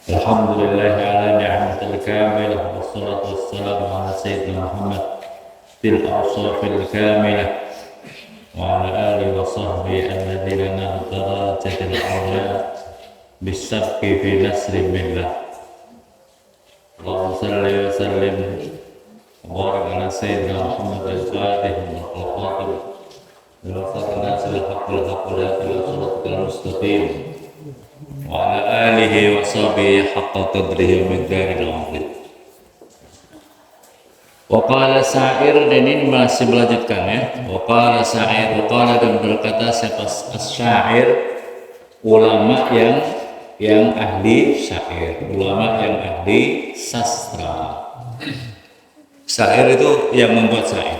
Alhamdulillah ala ni'matil kamilah wassalatu wassalamu ala sayyidina Muhammad fil awsafil kamilah wa ala alihi wa sahbihi alladhina nahu darajatil awla bisabqi fi nasri billah. Allahumma salli wa sallim wa barik ala sayyidina Muhammad al-fatih wal khatib wa sallallahu alaihi wa sallam wa ala alihi wa sahbihi haqqa qadrihi wa miqdaril azim. Wa qala sa'ir, dan ini masih melanjutkan ya. Wa qala sa'ir, wa qala, dan berkata siapa syair, ulama yang ahli syair, ulama yang ahli sastra. Syair itu yang membuat syair.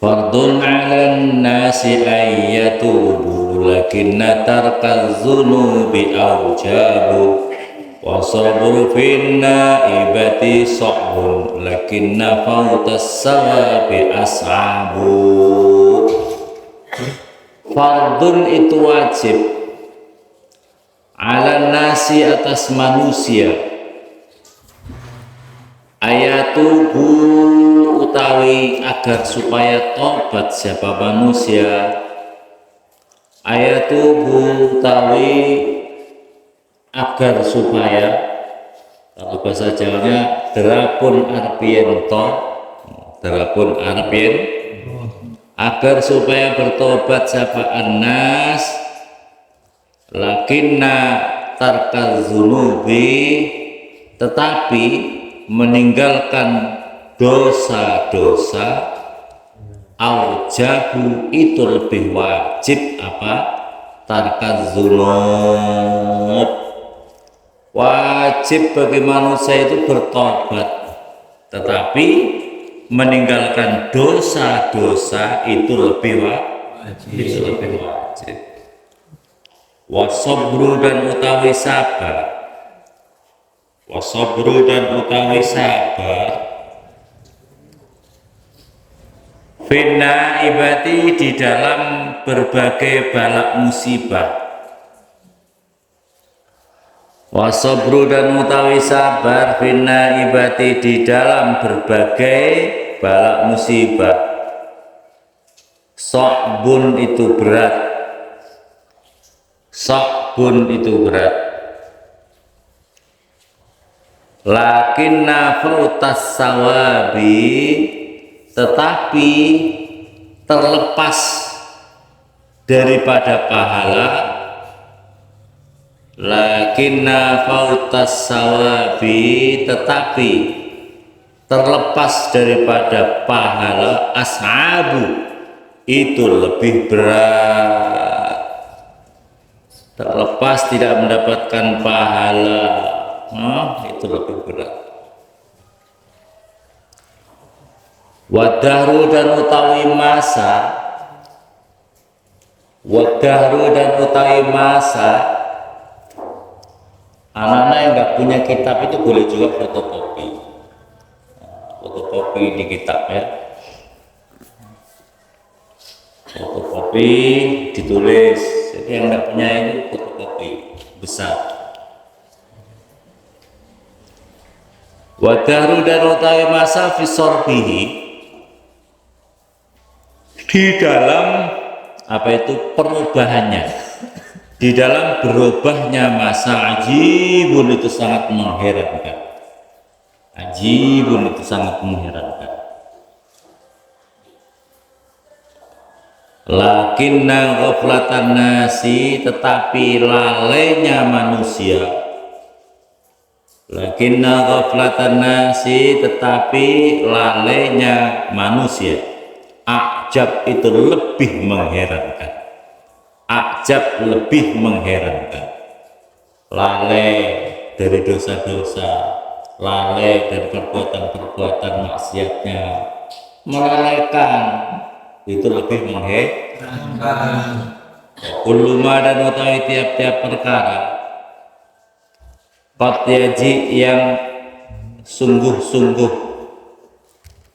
Fardun 'alan nasi ayyatubu lakinna tarkaz zunubi aujabu wa sabru finna ibati sa'bun lakinna fautas sawabi as'abu. Fardun itu wajib, 'alan nasi atas manusia, ayatubu utawi agar supaya tobat siapa manusia, ayatubu utawi agar supaya, kalau bahasa Jawanya derapun arpien to, derapun arpien, agar supaya bertobat siapa anas, lakinna tarkaz zunubi, tetapi meninggalkan dosa-dosa, aujabu itu lebih wajib apa? Tarkaz dzunub, wajib bagi manusia itu bertobat, tetapi meninggalkan dosa-dosa itu lebih wajib. Wasabru, dan utawi sabar, wasabru dan utawi sabar, finna ibati di dalam berbagai balak musibah, wasabru dan utawi sabar, finna ibati di dalam berbagai balak musibah, sa'bun itu berat, sa'bun itu berat, lakinna fautas sawabi, tetapi terlepas daripada pahala, lakinna fautas sawabi, tetapi terlepas daripada pahala, ashabu itu lebih berat, terlepas tidak mendapatkan pahala, itu lebih berat. Wadahru, dan utawi masa, wadahru dan utawi masa, anak-anak yang nggak punya kitab itu boleh juga fotokopi, fotokopi di kitab ya, fotokopi ditulis. Jadi yang nggak punya itu fotokopi besar. Wadahru, dan utawi masa, fisorbihi, di dalam apa itu perubahannya, di dalam berubahnya masa, ajibun itu sangat mengherankan, ajibun itu sangat mengherankan. Lakinna ghaflatan nasi, tetapi lalainya manusia, lakinna ghaflatan nasi, tetapi lalainya manusia, ajab itu lebih mengherankan, ajab lebih mengherankan. Lalai dari dosa-dosa, lalai dari perbuatan-perbuatan maksiatnya, melalaikan itu lebih mengherankan. Kuluma, dan utawi tiap-tiap perkara, qad yaji yang sungguh-sungguh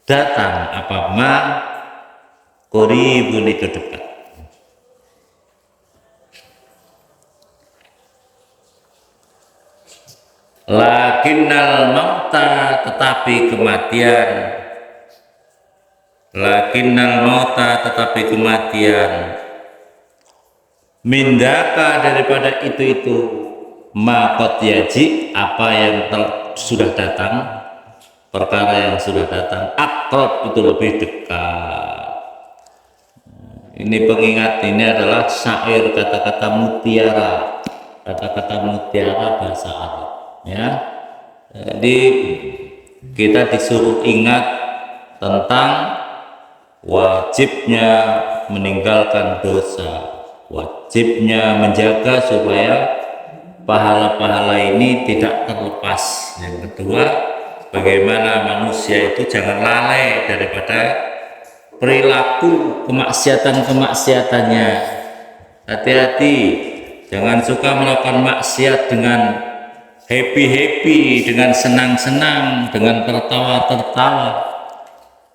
datang apa ma qoribun itu dekat. Lakinnal mauta tetapi kematian mindaka daripada itu maqad yaji apa yang sudah datang, perkara yang sudah datang, akrab itu lebih dekat. Ini pengingat, ini adalah syair kata-kata mutiara bahasa Arab ya. Jadi kita disuruh ingat tentang wajibnya meninggalkan dosa, wajibnya menjaga supaya pahala-pahala ini tidak terlepas. Yang kedua, bagaimana manusia itu jangan lalai daripada perilaku kemaksiatannya. Hati-hati, jangan suka melakukan maksiat dengan happy, dengan senang-senang, dengan tertawa-tertawa.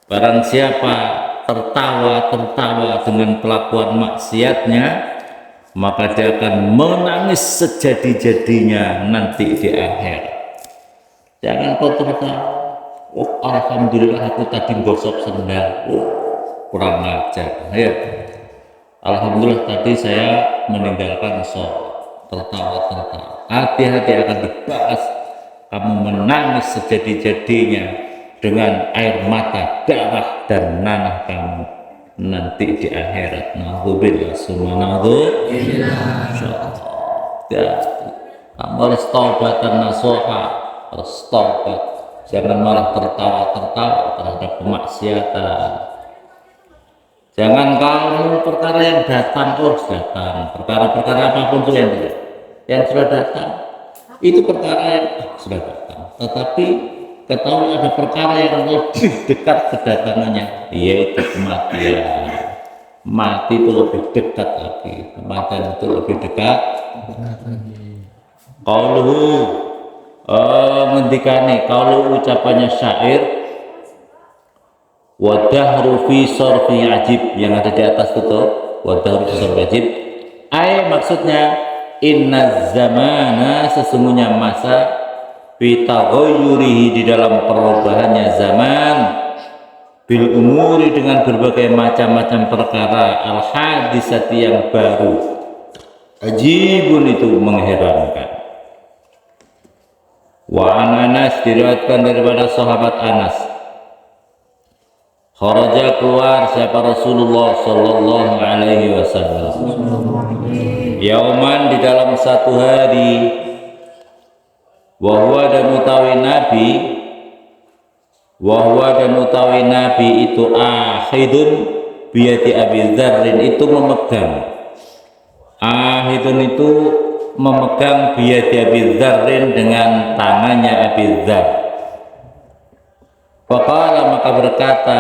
Barang siapa tertawa dengan kelakuan maksiatnya, maka dia akan menangis sejadi-jadinya nanti di akhir. Jangan kau tertawa, oh alhamdulillah aku tadi gosok sendal, oh kurang ajar ya. Alhamdulillah tadi saya meninggalkan sholat, tertawa. Hati-hati akan dibahas kamu menangis sejadi-jadinya dengan air mata, darah dan nanah kamu nanti di akhirat. Na'udzubillah summa na'udzubillah. Ya, kamu harus taubatan nasuha, harus taubat. Jangan malah tertawa terhadap kemaksiatan. Jangan kamu perkara yang datang terus datang, perkara-perkara apapun itu yang sudah datang, itu perkara yang sudah datang. Tetapi ketahui ada perkara yang lebih dekat kedatangannya, yaitu kematian. Mati itu lebih dekat lagi, kematian itu lebih dekat. Qauluhu ngendikane, kalau ucapannya syair wadahru fi sarfi ajib yang ada di atas itu, wadahru fi sarfi ajib, maksudnya inna zamana sesungguhnya masa bitaghayyurihi di dalam perubahannya zaman bil umuri dengan berbagai macam-macam perkara al hadisati yang baru ajibun itu mengherankan. Wa Anas diriwayatkan daripada sahabat Anas, kharaja keluar siapa Rasulullah sallallahu alaihi wasallam yauman di dalam satu hari, wahwa dan utawi nabi itu ahidun biyati Abi Dzarrin itu memegang biyati Abi Dzarrin dengan tangannya Abi Dzar. Faqala maka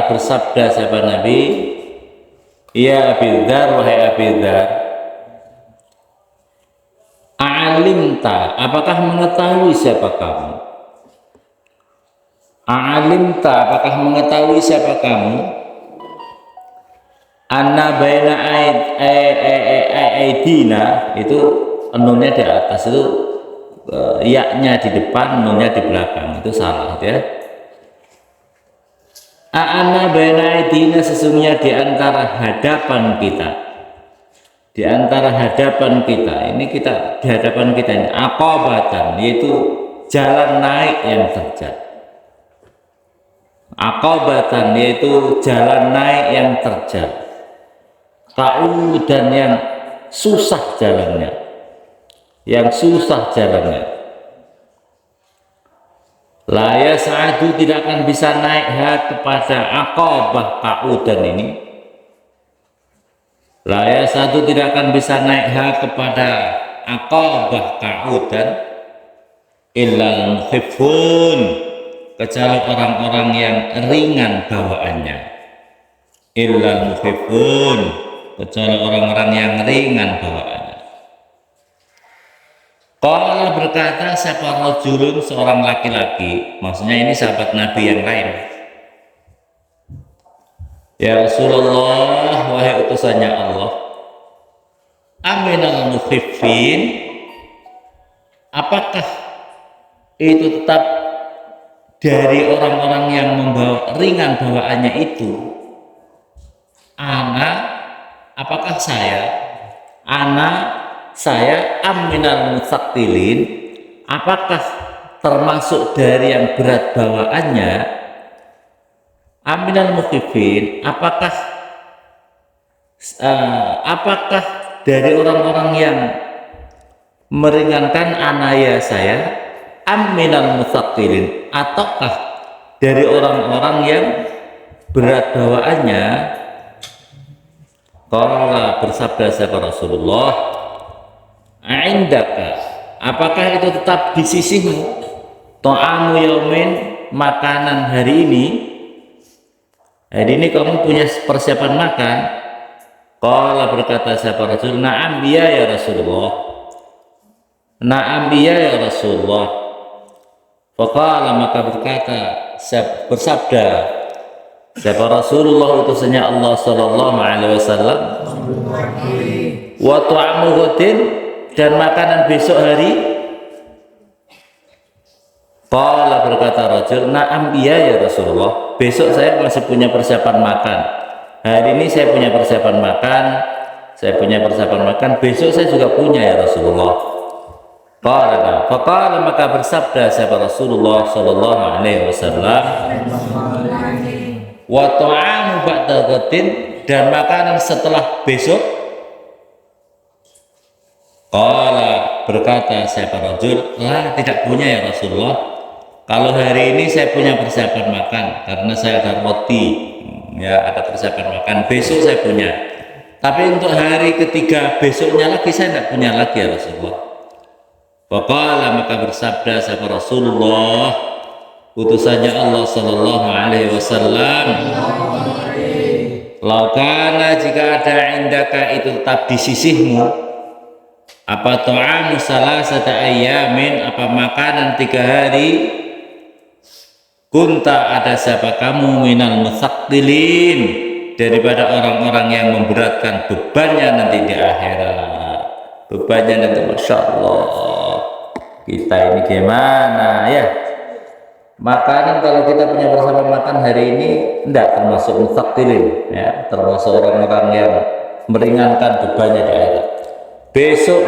bersabda siapa Nabi, ya Abi Dzar, wahai Abi Dzar, a'alimta apakah mengetahui siapa kamu? A'alimta apakah mengetahui siapa kamu? Anna baina aidina itu nunnya di atas itu ya-nya di depan, nunnya di belakang, itu salah ya. Anna baina aidina sesungguhnya di antara hadapan kita, ini kita di hadapan kita ini aqabatan, yaitu jalan naik yang terjal. Aqabatan yaitu jalan naik yang terjal. Kaudan yang susah jalannya. La yas'adu tidak akan bisa naik kepada aqabah kaudan ini. La yas'adu tidak akan bisa naik kepada aqabah kaudan illal muhibbun, kecuali orang-orang yang ringan bawaannya. Illal muhibbun, kecuali orang-orang yang ringan bawaannya. Qala berkata siapa rajulun, seorang laki-laki, maksudnya ini sahabat Nabi yang lain. Ya Rasulullah, wahai utusannya Allah, aminal mukhiffin, apakah itu tetap dari orang-orang yang membawa ringan bawaannya itu, apakah saya aminal mutsaqilin, apakah termasuk dari yang berat bawaannya, aminal mukhifin, apakah dari orang-orang yang meringankan anaya saya, aminal mutsaqilin, ataukah dari orang-orang yang berat bawaannya. Qala, bersabda sahabat Rasulullah, "Indaka, apakah itu tetap di sisimu, ta'amu yaumin, makanan hari ini kamu punya persiapan makan?" Qala, berkata sahabat Rasul, "Na'am, iya ya Rasulullah." "Na'am, iya ya Rasulullah." Faqala, maka bersabda siapa Rasulullah, utusannya Allah sallallahu alaihi wasallam, "Wa ta'amu ghadin, dan makanan besok hari?" Qala, berkata rajul, "Na'am, iya ya Rasulullah, besok saya masih punya persiapan makan. Hari ini saya punya persiapan makan, besok saya juga punya ya Rasulullah." Faqala, maka bersabda siapa Rasulullah sallallahu alaihi wasallam, "Wa ta'amu ba'da ghadin, dan makanan setelah besok?" Qala, berkata siapa rajul, "Lah, tidak punya ya Rasulullah. Kalau hari ini saya punya persiapan makan karena saya ada roti, ya ada persiapan makan, besok saya punya. Tapi untuk hari ketiga besoknya lagi saya tidak punya lagi ya Rasulullah." Faqala, maka bersabda siapa Rasulullah, utusannya Allah sallallahu alaihi wasallam, "Laukana, jika ada indaka, itu tetap di sisihmu, apa ta'amu salasata ayyamin, apa makanan 3 hari, kunta, ada siapa kamu, minal mutsaqilin, daripada orang-orang yang memberatkan bebannya nanti di akhirat." Bebannya nanti, Masya Allah, kita ini gimana ya? Makanan, kalau kita punya persiapan makan hari ini, tidak termasuk mutsaqilin, ya, termasuk orang-orang yang meringankan bebannya di akhirat. Besok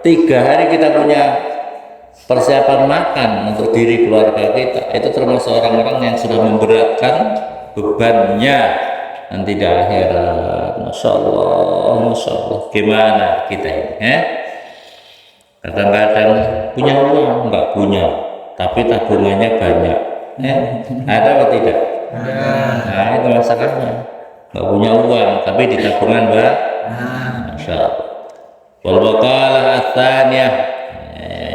3 hari kita punya persiapan makan untuk diri keluarga kita, itu termasuk orang-orang yang sudah memberatkan bebannya nanti di akhirat. Masya Allah, gimana kita ini, ya? Kadang-kadang punya uang, enggak punya, tapi tabungannya banyak, ya? Ada atau tidak? Nah, itu masalahnya. Enggak punya uang, tapi di tabungan Masya Allah. Wal baqalah atsaniyah,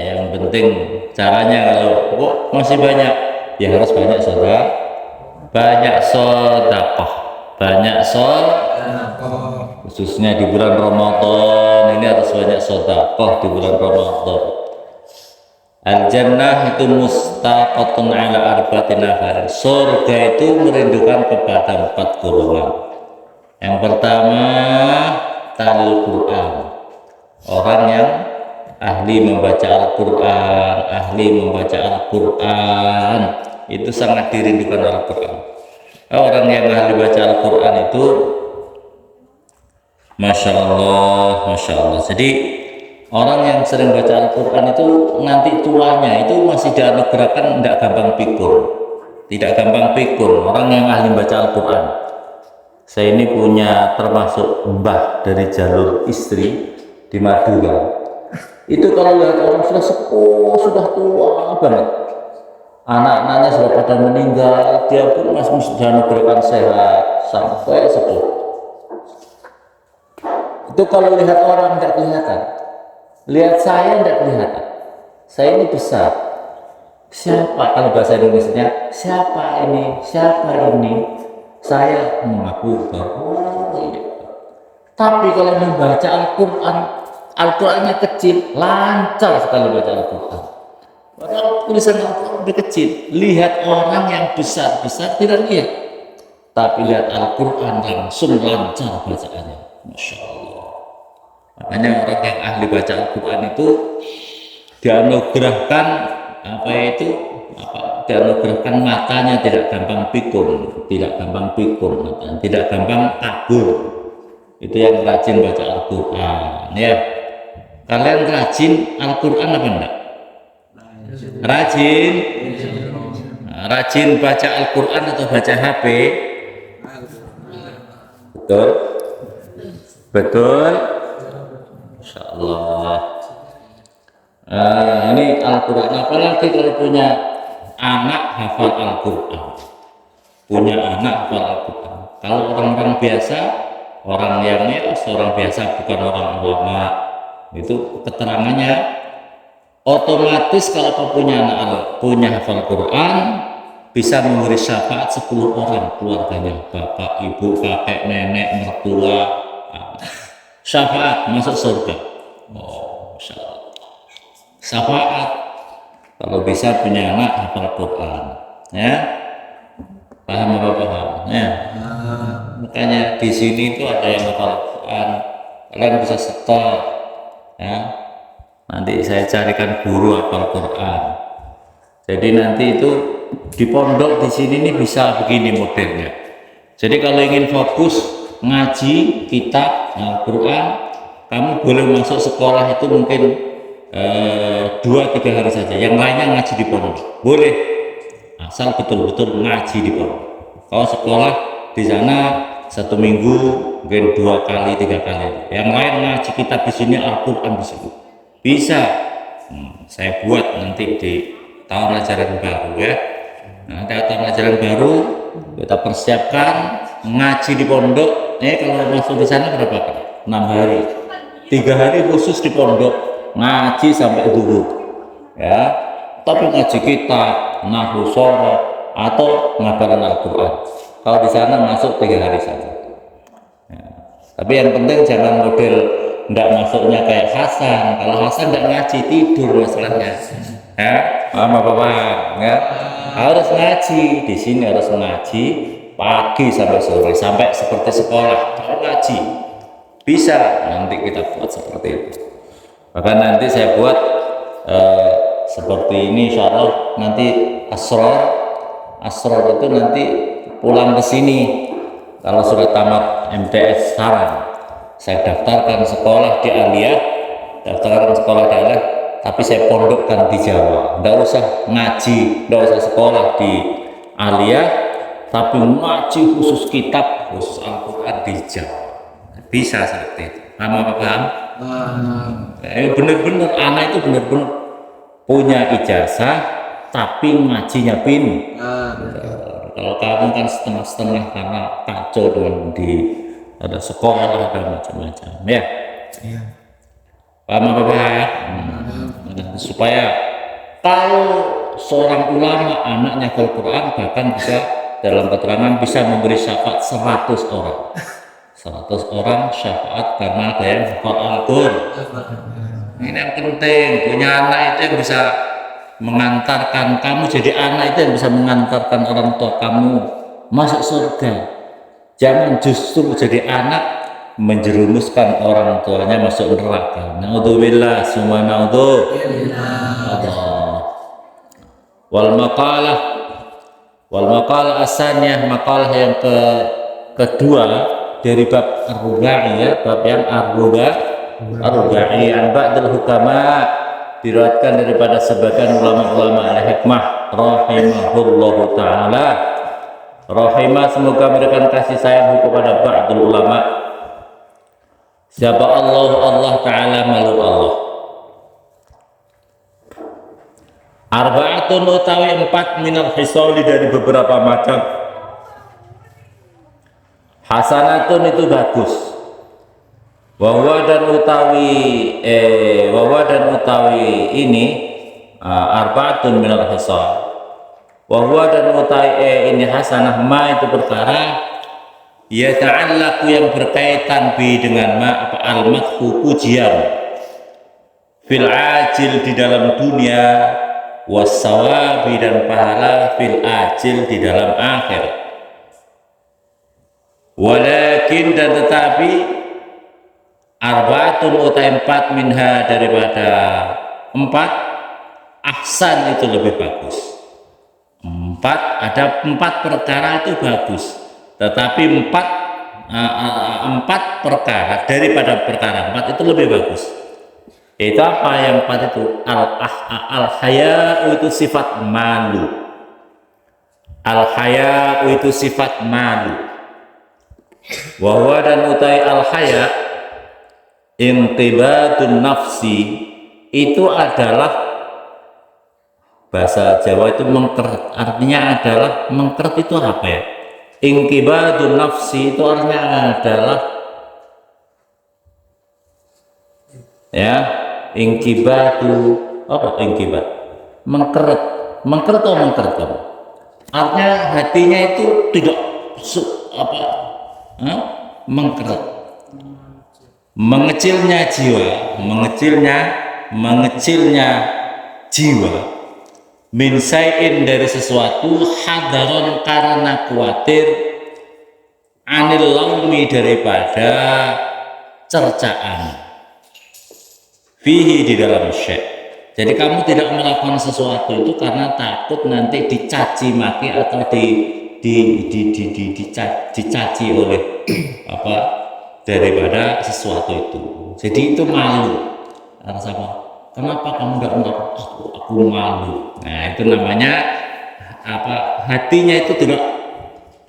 yang penting caranya, kalau kok masih banyak, ya harus banyak sedekah, khususnya di bulan Ramadan ini harus banyak sedekah di bulan Ramadan. Al-jannah itu mustaqatun ala arba'ati nafarin, surga itu merindukan kepada 4 golongan. Yang pertama, talil Quran, orang yang ahli membaca Al-Quran, itu sangat dirindukan Al-Quran. Orang yang ahli baca Al-Quran itu Masya Allah. Jadi orang yang sering baca Al-Quran itu nanti tuanya itu masih dianugerahkan tidak gampang pikul. Orang yang ahli baca Al-Quran, saya ini punya termasuk mbah dari jalur istri di Madura. Itu kalau lihat orang sudah sepuh, sudah tua banget, anak-anaknya sudah pada meninggal, dia pun masih dianugerahkan sehat sampai sepuh. Itu kalau lihat orang tidak kelihatan, lihat saya tidak kelihatan. Saya ini besar. Siapa, kalau bahasa Indonesia, siapa ini? Saya mengaku bahwa tapi kalau membaca Al-Qurannya kecil, lancar sekali baca Al-Quran. Padahal tulisan Al-Quran lebih kecil. Lihat orang yang besar-besar tidak lihat, tapi lihat Al-Quran langsung lancar bacaannya. Masya Allah. Makanya orang yang ahli baca Al-Quran itu dianugerahkan apa itu dianugerahkan matanya tidak gampang pikun, tidak gampang kabur. Itu yang rajin baca Al-Quran ya. Kalian rajin Al-Quran apa enggak? Rajin. Rajin baca Al-Quran atau baca HP? Betul? Betul? Insya Allah. Ini Al-Quran, apalagi kalau punya anak hafal Al-Quran. Punya anak hafal Al-Quran. Kalau orang-orang biasa, orang yang seorang biasa bukan orang ulama, itu keterangannya otomatis kalau kau punya anak punya hafal Quran bisa memberi syafaat 10 orang keluarganya, bapak, ibu, kakek, nenek, mertua, syafaat masuk surga. Oh, Masya Allah. Syafaat kalau bisa punya anak hafal Quran, ya. Paham apa paham? Ya. Makanya di sini itu ada yang hafal Quran, kalian bisa setor, ya. Nanti saya carikan guru hafal Quran. Jadi nanti itu di pondok di sini nih bisa begini modelnya. Jadi kalau ingin fokus ngaji kitab Al-Quran, kamu boleh masuk sekolah itu mungkin 2-3 hari saja. Yang lainnya ngaji di pondok. Boleh, asal betul-betul ngaji di pondok. Kalau sekolah di sana 1 minggu mungkin 2 kali 3 kali. Yang lain ngaji kitab di sini, Al-Quran di sini. Bisa. Saya buat nanti di tahun ajaran baru ya. Nanti tahun ajaran baru kita persiapkan ngaji di pondok. Kalau masuk di sana berapa kali? 6 hari. 3 hari khusus di pondok ngaji sampai dulu. Ya. Tapi ngaji kitab, nahwu shoroh atau ngabaran Al-Quran. Kalau di sana masuk 3 hari saja. Ya. Tapi yang penting jangan model nggak masuknya kayak Hasan. Kalau Hasan nggak ngaji, tidur masalahnya. Ya, Bapak, ya. Harus ngaji. Di sini harus ngaji pagi sampai sore, sampai seperti sekolah. Kalau ngaji bisa, nanti kita buat seperti itu. Bahkan nanti saya buat seperti ini, insya Allah nanti asror itu nanti pulang ke sini. Kalau sudah tamat MTS Saran, saya daftarkan sekolah di Aliyah, tapi saya pondokkan di Jawa. Nggak usah ngaji, nggak usah sekolah di Aliyah, tapi ngaji khusus kitab, khusus Al-Quran di Jawa. Bisa seperti itu. Paham apa paham? Bener-bener anak itu bener-bener punya ijazah, tapi ngajinya Kalau kamu kan setengah-setengah karena kacau dengan ada sekolah, ada macam-macam ya. Iya. Paham apa Pak? Supaya kalau seorang ulama anaknya Al-Quran, bahkan bisa dalam keterangan bisa memberi syafaat 100 orang. 100 orang syafaat karena ada yang hafal Al-Quran. Ini yang penting, punya anak itu yang bisa mengantarkan kamu jadi anak itu yang bisa mengantarkan orang tua kamu masuk surga. Jangan justru jadi anak menjerumuskan orang tuanya masuk neraka. Naudzubillah, summa naudzubillah. Wal maqalah asaniyah, maqalah yang kedua dari bab ar-rubai ya, bab yang ar-rubai an ba'dul hukama, diriwayatkan daripada sebagian ulama-ulama al-hikmah rahimahullahu taala. Rahimah, semoga memberikan kasih sayang kepada ba'dul ulama. Siapa Allah taala malu Allah. Arba'atun utawi 4 minal hisoli dari beberapa macam. Hasanatun itu bagus. Wawa dan utawi ini arba'atun minal hisol. Wawa dan utawi ini hasanah ma itu perkara ya ta'allaku yang berkaitan dengan ma apa al-madhu pujian fil ajil di dalam dunia, wassawabi dan pahala fil ajil di dalam akhirat. Walakin dan tetapi arba'atun utai 4 minha daripada 4 ahsan itu lebih bagus. Ada 4 perkara itu bagus, tetapi 4 perkara daripada perkara 4 itu lebih bagus. Itu apa yang 4 itu? Al-haya itu sifat malu. Al-haya itu sifat malu. Wahwa dan utai al-haya intibadun nafsi itu adalah bahasa Jawa itu mengkeret, artinya adalah mengkeret itu apa ya? Inqibadun nafsi itu artinya adalah ya inqibadu apa inqibad? Mengkeret atau mengkeret apa? Artinya hatinya itu tidak mengkeret, mengecilnya jiwa min sayin dari sesuatu hadaron karena khawatir anil laumi daripada cercaan fihi di dalam syekh. Jadi kamu tidak melakukan sesuatu itu karena takut nanti dicaci maki atau dicaci oleh apa daripada sesuatu itu. Jadi itu malu. Rasa apa? Kenapa kamu tidak melakukan? Aku malu. Nah itu namanya apa? Hatinya itu tidak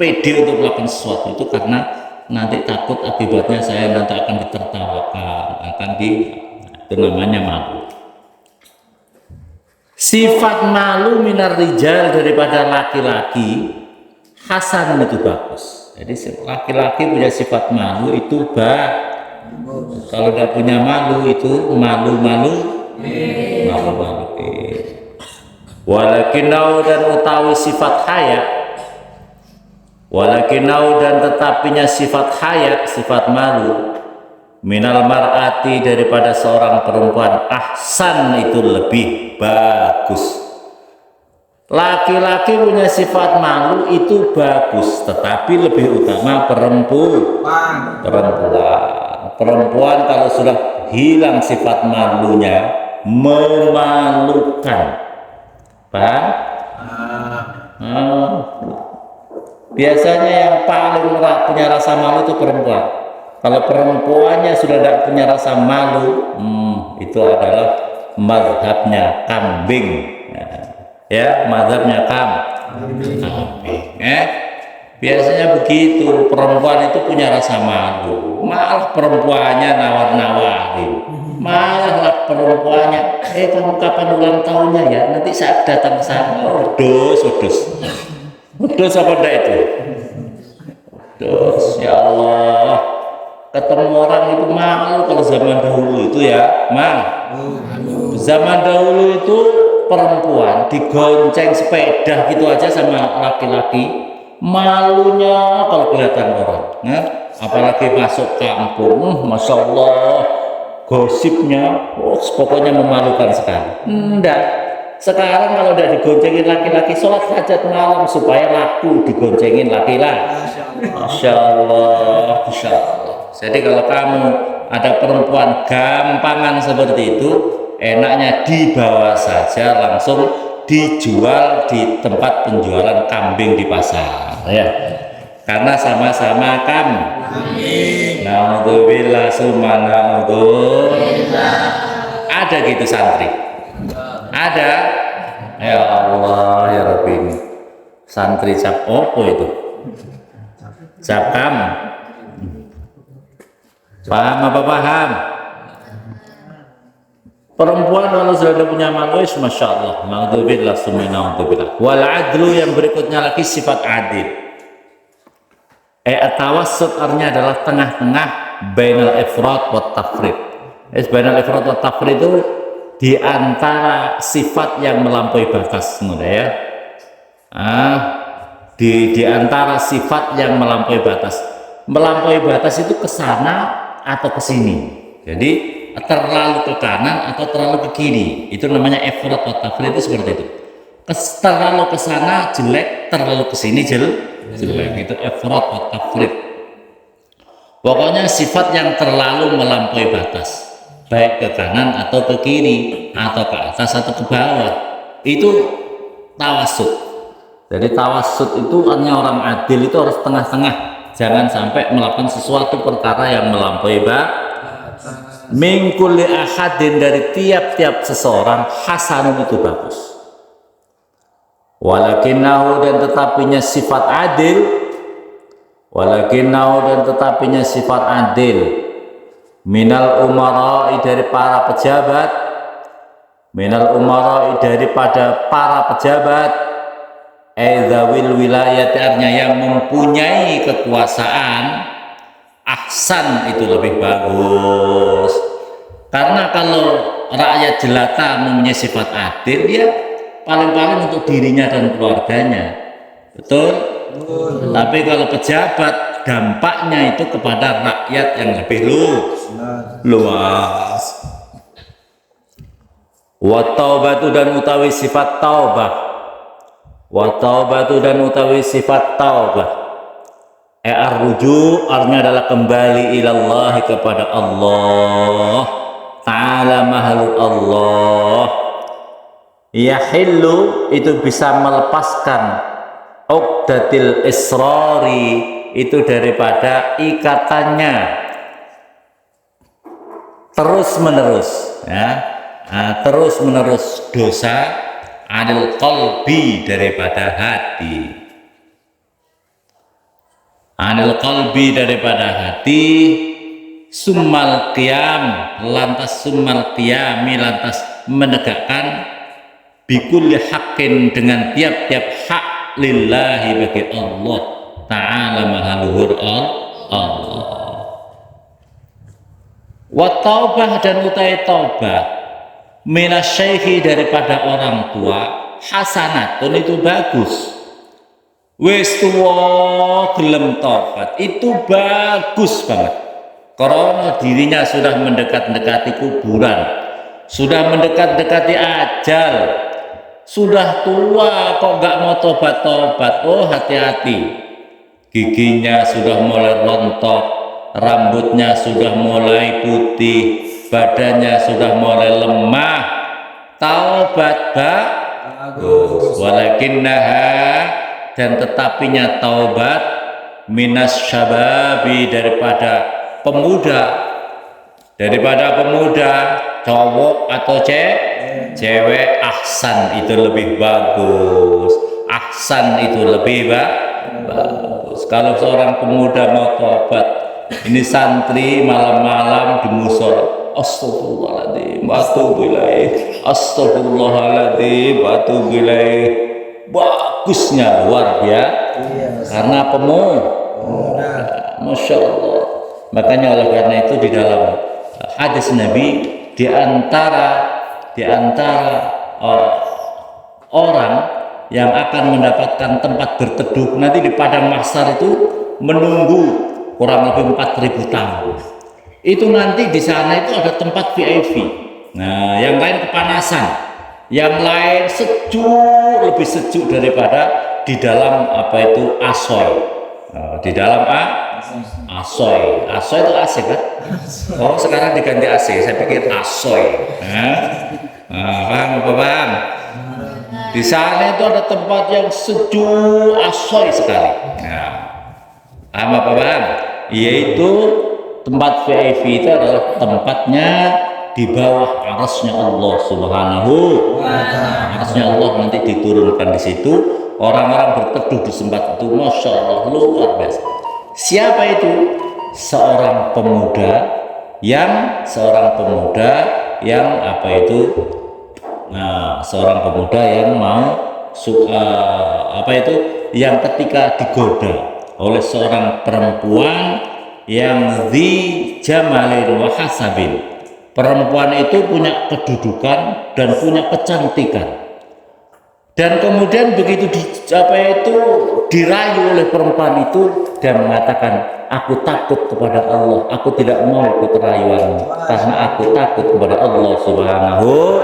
pede untuk melakukan sesuatu itu karena nanti takut akibatnya saya nanti akan ditertawakan, itu namanya malu. Sifat malu minar rijal daripada laki-laki hasan itu bagus. Jadi laki-laki punya sifat malu itu bagus. Kalau tidak punya malu itu malu-malu. Walakinau dan utawi sifat haya, walakinau dan tetapinya sifat haya, sifat malu minal mar'ati daripada seorang perempuan ahsan itu lebih bagus. Laki-laki punya sifat malu itu bagus, tetapi lebih utama perempuan kalau sudah hilang sifat malunya memalukan. Paham? Biasanya yang paling punya rasa malu itu perempuan. Kalau perempuannya sudah tidak punya rasa malu, itu adalah mazhabnya kambing. Ya, mazhabnya kambing. Biasanya begitu, perempuan itu punya rasa malu. Malah perempuannya nawar-nawarin. Malah perempuannya, kamu kapan ulang tahunnya ya? Nanti saat datang ke sana. Udus apa enggak itu? Udus, ya Allah. Ketemu orang itu malu kalau zaman dahulu itu ya, zaman dahulu itu perempuan digonceng sepeda gitu aja sama laki-laki. Malunya kalau kelihatan orang, apalagi masuk kampung, masya Allah, gosipnya, pokoknya memalukan sekali. Enggak, sekarang kalau udah digoncengin laki-laki, sholat hajat malam supaya laku digoncengin laki-laki. Masya Allah, masya Allah. Jadi kalau kamu ada perempuan gampangan seperti itu, enaknya dibawa saja langsung dijual di tempat penjualan kambing di pasar ya, karena sama-sama kambing. Naudzubillah summa naudzubillah. Ada gitu santri? Ada? Ya Allah ya Rabbi, santri cap opo itu? Cap kam? Paham apa paham? Perempuan kalau sudah punya malu, masya Allah, naudzubillah summa naudzubillah. Wal adlu yang berikutnya lagi sifat adil. At-tawassut artinya adalah tengah-tengah bainal ifrat wa tafrid. Bainal ifrat wa tafrid itu di antara sifat yang melampaui batas, ya. Di antara sifat yang melampaui batas. Melampaui batas itu ke sana atau ke sini. Jadi terlalu ke kanan atau terlalu ke kiri, itu namanya ifrat wa tafrid. Itu seperti itu. Terlalu ke sana jelek, terlalu ke sini jelek, itu ifrat wa tafrid. Pokoknya sifat yang terlalu melampaui batas. baik ke kanan atau ke kiri atau ke atas atau ke bawah. Itu tawassut. Jadi tawassut itu artinya orang adil itu harus tengah-tengah, jangan sampai melakukan sesuatu perkara yang melampaui min kulli ahadin, dari tiap-tiap seseorang, hasanun itu bagus. Walakinahu, dan tetapinya sifat adil, walakinahu, dan tetapinya sifat adil, minal umara'i, dari para pejabat, minal umara'i, daripada para pejabat, dzawil wilayat, artinya yang mempunyai kekuasaan, ahsan, itu lebih bagus. Karena kalau rakyat jelata mempunyai sifat adil, dia paling-paling untuk dirinya dan keluarganya, betul? Tapi kalau pejabat, dampaknya itu kepada rakyat yang lebih luas. Wa taubatu, dan utawi sifat taubah, wa taubatu, dan utawi sifat taubah, arruju, artinya adalah kembali ilallahi, kepada Allah Ta'ala, makhluk Allah. Yahillu, itu bisa melepaskan uqdatil israri, itu daripada ikatannya terus menerus, ya, terus menerus dosa, anil qalbi, daripada hati, anil qalbi, daripada hati, summal qiyam, lantas summal qiyami, lantas menegakkan, bikulli haqqin, dengan tiap-tiap hak, lillahi, bagi Allah Ta'ala, maha luhur Allah. Wa taubah, dan utai taubah, minasyaikhi, daripada orang tua, hasanatun, itu bagus. Wis tuwa gelem taubat, itu bagus banget. Karena dirinya sudah mendekat-dekati kuburan, sudah mendekat-dekati ajal, sudah tua kok nggak mau tobat-tobat. Oh, hati-hati, giginya sudah mulai rontok, rambutnya sudah mulai putih, badannya sudah mulai lemah. Taubat bagus, walakinnaha, dan tetapinya taubat, minas syababi, daripada pemuda, cowok atau cewek, ahsan, itu lebih bagus, ahsan, itu lebih bagus. Kalau seorang pemuda mau tobat, ini santri malam-malam di musola, astagfirullahaladzim, atubu ilaih, astagfirullahaladzim, atubu ilaih, bagusnya luar biasa, karena pemuda, masya Allah. Makanya oleh karena itu di dalam hadis Nabi, di antara orang yang akan mendapatkan tempat berteduh nanti di padang mahsyar itu menunggu kurang lebih 4.000 tahun. Itu nanti di sana itu ada tempat VIP. Nah, yang lain kepanasan, yang lain sejuk, lebih sejuk daripada di dalam asoy. Di dalam asoy itu AC kan? Oh, sekarang diganti AC, saya pikir asoy. Paham apa bang? Di sana itu ada tempat yang sejuk, asoy sekali. Paham apa bang? Yaitu tempat VIP itu adalah tempatnya di bawah arasnya Allah Subhanahu wa Ta'ala. Arasnya Allah nanti diturunkan di situ. Orang-orang berteduh di tempat itu, masya Allah, luar biasa. Siapa itu? Seorang pemuda yang mau yang ketika digoda oleh seorang perempuan yang di jamalin wa hasabin. Perempuan itu punya kedudukan dan punya kecantikan. Dan kemudian begitu dirayu oleh perempuan itu dan mengatakan, aku takut kepada Allah, aku tidak mau ikut rayuanmu karena aku takut kepada Allah Subhanahu.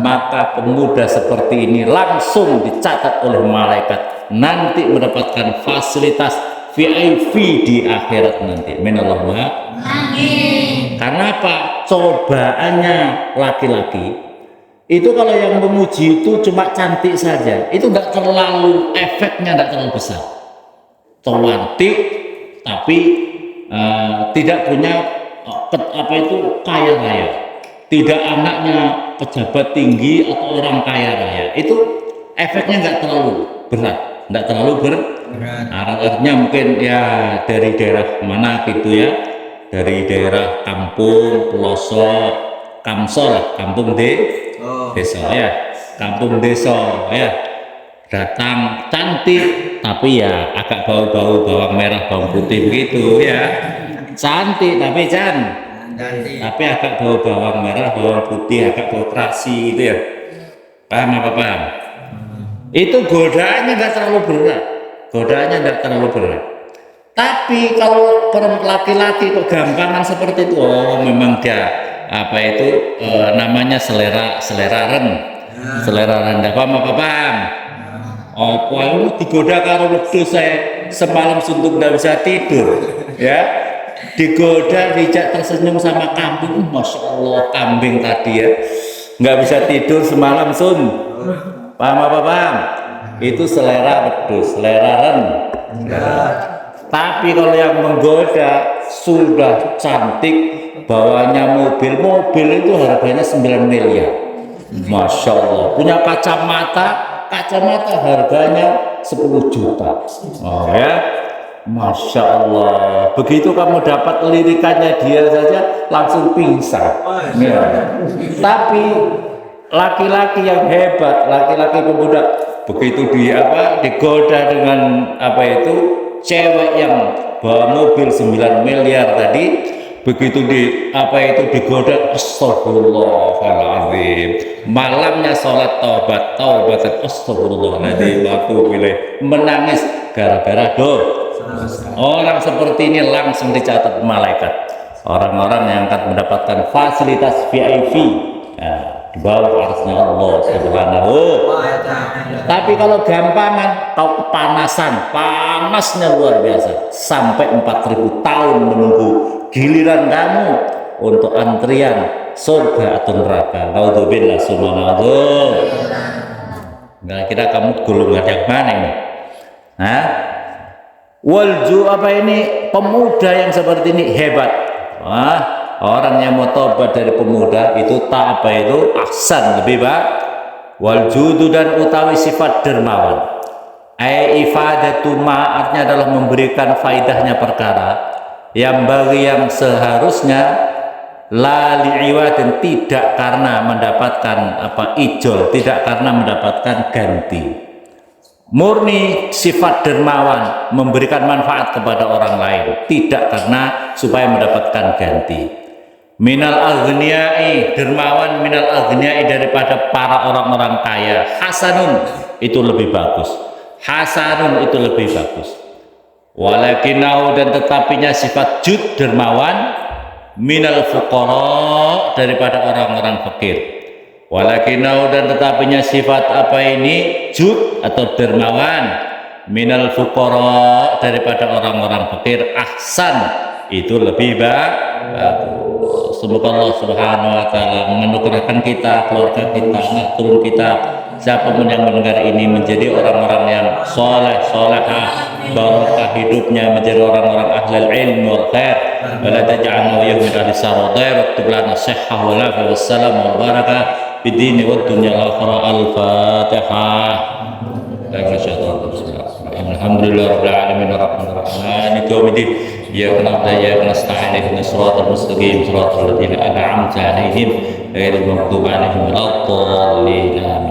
Maka pemuda seperti ini langsung dicatat oleh malaikat, nanti mendapatkan fasilitas VIP di akhirat nanti. Minallah. Karena apa? Cobaannya laki-laki itu kalau yang memuji itu cuma cantik saja, itu enggak terlalu, efeknya enggak terlalu besar. Cantik tapi tidak punya kaya raya, tidak anaknya pejabat tinggi atau orang kaya raya, itu efeknya enggak terlalu berat, enggak terlalu berat. Artinya mungkin ya dari daerah mana gitu ya, dari daerah kampung, pelosok, kamsol, kampung desa ya, kampung desa ya, datang cantik tapi ya agak bau-bau bawang merah bawang putih begitu ya, cantik tapi tapi agak bau bawang merah bawang putih, agak bau terasi gitu ya, paham apa paham? Itu godaannya nggak terlalu berat, tapi kalau laki-laki kok gampangan seperti itu, oh memang dia namanya selera rendah, paham apa paham? Apa itu digoda karo wedhus saya semalam suntuk nggak bisa tidur ya, digoda dijak tersenyum sama kambing, masya Allah kambing tadi ya nggak bisa tidur semalam paham apa paham? Itu selera wedhus, selera rendah. Tapi kalau yang menggoda sudah cantik, bawanya mobil itu harganya 9 miliar, masya Allah. Punya kacamata harganya 10 juta. Oh ya, masya Allah. Begitu kamu dapat lirikannya dia saja langsung pingsan. Ya. Tapi laki-laki yang hebat, laki-laki pemuda, begitu digoda dengan cewek yang bawa mobil 9 miliar tadi, begitu digoda, astagfirullahaladzim, malamnya sholat taubat astagfirullahaladzim, aku pilih menangis gara-gara orang seperti ini langsung dicatat malaikat, orang-orang yang akan mendapatkan fasilitas VIP di bawah arsy Allah Subhanahu. Tapi kalau gampangan, kau kepanasan, panasnya luar biasa, sampai 4000 tahun menunggu giliran kamu untuk antrian surga atau neraka. Naudzubillah subhanallah. Nggak kira kamu golongan yang mana ini? Pemuda yang seperti ini hebat. Orang yang mau tobat dari pemuda itu ahsan, lebih baik. Wal judu, dan utawi sifat dermawan. Ifadatu ma, artinya adalah memberikan faidahnya perkara yang seharusnya la li'iwadin, tidak karena mendapatkan ijol, tidak karena mendapatkan ganti. Murni sifat dermawan, memberikan manfaat kepada orang lain, tidak karena supaya mendapatkan ganti. Minal aghniyai, dermawan minal aghniyai, daripada para orang-orang kaya. Hasanun, itu lebih bagus. Walakinau, dan tetapinya sifat jud, dermawan, minal fuqara, daripada orang-orang fakir. Walakinau, dan tetapinya sifat jud atau dermawan, minal fuqara, daripada orang-orang fakir. Ahsan, itu lebih bagus. Semoga Allah Subhanahu wa taala menganugerahkan kita, keluarga kita, anak turun kita, siapapun yang mendengar ini menjadi orang-orang yang solehah, barokah hidupnya, menjadi orang-orang ahlul ilmi wal khair. Wa la taj'alna wa min ahli saradai wa aktub lana sihhah wal afiyah wassalam wal barakah fid dini wad dunya wal akhirah. Al-Fatihah. Alhamdulillahirabbil alamin arrahmanir rahim maliki yaumiddin. Iyyaka na'budu wa iyyaka nasta'in ihdinas siratal mustaqim siratal ladzina an'amta 'alaihim ghairil maghdubi 'alaihim waladdallin.